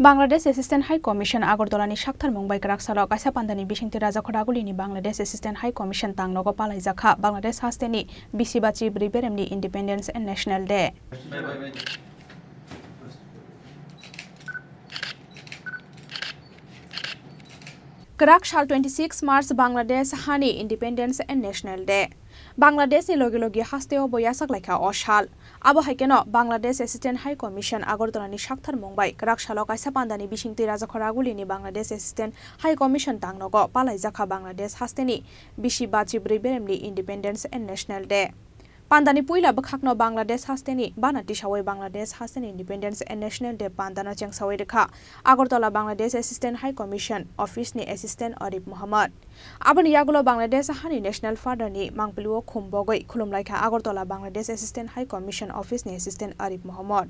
Bangladesh Assistant High Commission Agortolani Shakhtar Mumbai Karaksalo Kaisa Pandani Bishingti Raja Khoragulini Bangladesh Assistant High Commission Tangnogo Palai Zakha Bangladesh Hasteni Bisibachi Briberemni Independence and National Day. Karak Shal 26 March Bangladesh Hani Independence and National Day. Bangladesh ni logi hasteo boyasak laika oshal. Abo haikeno Bangladesh Assistant High Commission Agortolani Shakhtar Mumbai Karak Shalo Kaisa Pandani Bishingti Raja Khoragulini Bangladesh Assistant High Commission Tangnogo Palai Zakha Bangladesh Hasteni Bisibachi Briberemni Independence and National Day. Pandani puila bakhakno Bangladesh hasteni banati shawai Bangladesh hasteni Independence and National Day pandano cheng sawai rekha Agartala Bangladesh Assistant High Commission Office ni Assistant Arif Muhammad abani yagulo Bangladesh hani National Father ni mangpluo khumbogoi khulumlaikha Agartala Bangladesh Assistant High Commission Office ni Assistant Arif Muhammad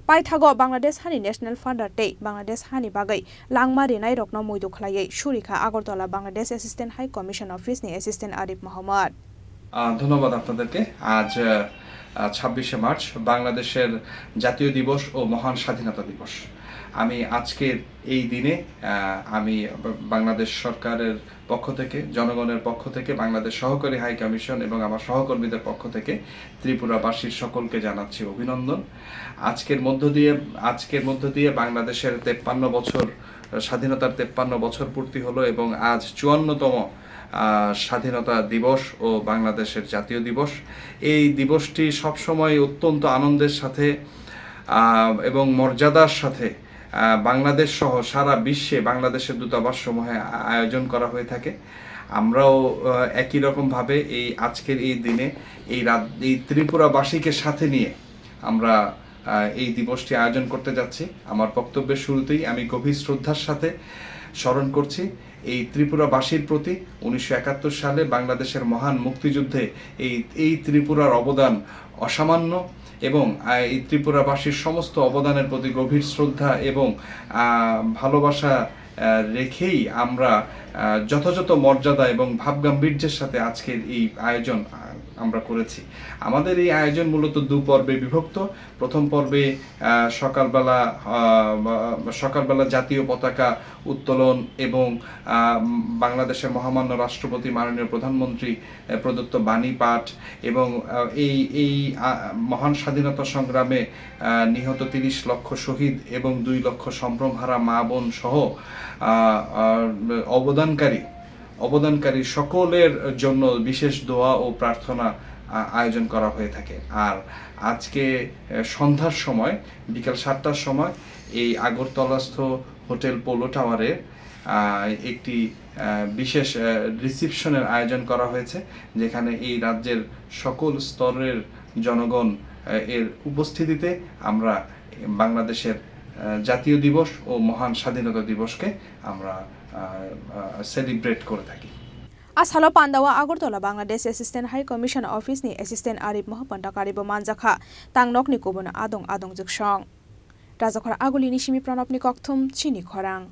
pai thago Bangladesh hani National Father Day Bangladesh hani bagai langmari nai rokno moidu khlaiye shurikha Agartala Bangladesh Assistant High Commission Office ni Assistant Arif Muhammad ধন্যবাদ আপনাদেরকে আজ 26শে March বাংলাদেশের জাতীয় দিবস ও মহান স্বাধীনতা দিবস আমি আজকের এই দিনে আমি বাংলাদেশ সরকারের পক্ষ থেকে জনগণের পক্ষ থেকে বাংলাদেশ সহকারী হাই কমিশন এবং আমার সহকর্মীদের পক্ষ থেকে ত্রিপুরাবাসীর সকলকে জানাচ্ছি অভিনন্দন আজকের মধ্য দিয়ে বাংলাদেশের 53 বছর স্বাধীনতার 53 বছর পূর্তি হলো এবং আজ 54তম স্বাধীনতা দিবস ও বাংলাদেশের জাতীয় দিবস এই দিবসটি সব সময় অত্যন্ত আনন্দের সাথে এবং মর্যাদার সাথে বাংলাদেশ সহ সারা বিশ্বে বাংলাদেশের দূতাবাস সমূহে আয়োজন করা হয়ে থাকে আমরাও একই রকম ভাবে এই আজকের এই দিনে এই ত্রিপুরাবাসীকে সাথে নিয়ে আমরা এই দিবসটি আয়োজন করতে যাচ্ছি আমার বক্তব্যের শুরুতেই আমি গভীর শ্রদ্ধার সাথে স্মরণ করছি এই ত্রিপুরাবাসীর প্রতি 1971 সালে বাংলাদেশের মহান মুক্তিযুদ্ধে এই ত্রিপুরার অবদান অসামান্য এবং এই ত্রিপুরাবাসীর সমস্ত অবদানের প্রতি গভীর শ্রদ্ধা এবং ভালোবাসা রেখেই আমরা যথাযথ মর্যাদা এবং ভাবগাম্ভীর্যের সাথে আজকের এই আয়োজন আমরা করেছি আমাদের এই আয়োজন মূলত দুই পর্বে বিভক্ত প্রথম পর্বে সকালবেলা জাতীয় পতাকা উত্তোলন এবং বাংলাদেশের মহামান্য রাষ্ট্রপতি মাননীয় প্রধানমন্ত্রী প্রদত্ত বাণী পাঠ এবং এই মহান স্বাধীনতা সংগ্রামে নিহত 30 লক্ষ শহীদ এবং 2 লক্ষ সম্ভ্রমহারা মা বোন সহ অবদানকারী সকলের জন্য বিশেষ দোয়া ও প্রার্থনা আয়োজন করা হয়ে থাকে আর আজকে সন্ধ্যার সময় বিকাল 7টার সময় এই আগরতলাস্থ হোটেল পোলো টাওয়ারে একটি বিশেষ রিসেপশনের আয়োজন করা হয়েছে যেখানে এই রাজ্যের সকল স্তরের জনগণ এর উপস্থিতিতে আমরা বাংলাদেশের জাতীয় দিবস ও মহান স্বাধীনতা দিবসকে আমরা সেলিব্রেট করে থাকি Asalo Pandawa Agortola Bangladesh Assistant High Commission Office ni Assistant Arif Muhammad Karibo Manjakha Tangnok ni Kubuna Adong Juksong Rajakhora Agulini Shimi Pranop ni Kokthum Chini Khorang